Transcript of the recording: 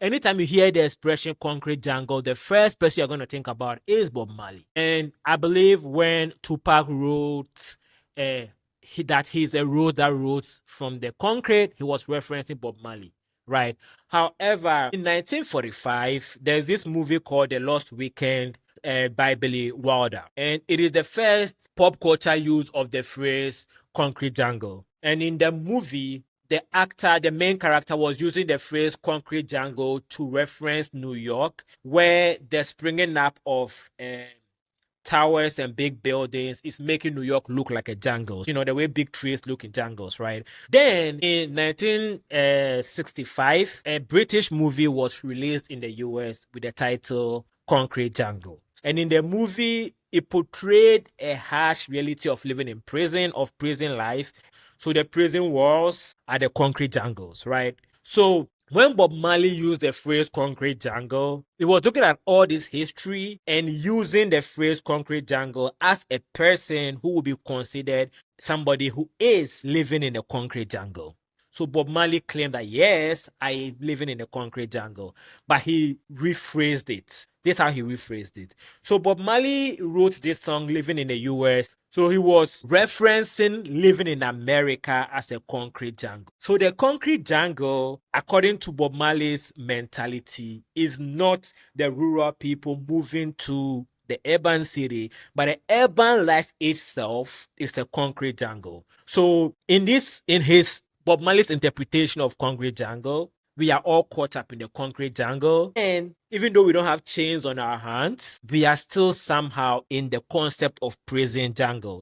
anytime you hear the expression concrete jungle, the first person you're going to think about is Bob Marley. And I believe when Tupac wrote that he's a road that rose from the concrete, he was referencing Bob Marley, right? However, in 1945, there's this movie called The Lost Weekend by Billy Wilder. And it is the first pop culture use of the phrase concrete jungle. And in the movie, the main character, was using the phrase concrete jungle to reference New York, where the springing up of towers and big buildings is making New York look like a jungle. You know, the way big trees look in jungles, right? Then in 1965, a British movie was released in the US with the title Concrete Jungle. And in the movie, it portrayed a harsh reality of living in prison, of prison life. So the prison walls are the concrete jungles, right? So when Bob Marley used the phrase concrete jungle, he was looking at all this history and using the phrase concrete jungle as a person who would be considered somebody who is living in a concrete jungle. So Bob Marley claimed that, yes, I am living in a concrete jungle, but he rephrased it. This is how he rephrased it. So Bob Marley wrote this song, Living in the US. So he was referencing living in America as a concrete jungle. So the concrete jungle, according to Bob Marley's mentality, is not the rural people moving to the urban city, but the urban life itself is a concrete jungle. So in his Bob Marley's interpretation of concrete jungle, we are all caught up in the concrete jungle. And even though we don't have chains on our hands, we are still somehow in the concept of prison jungle.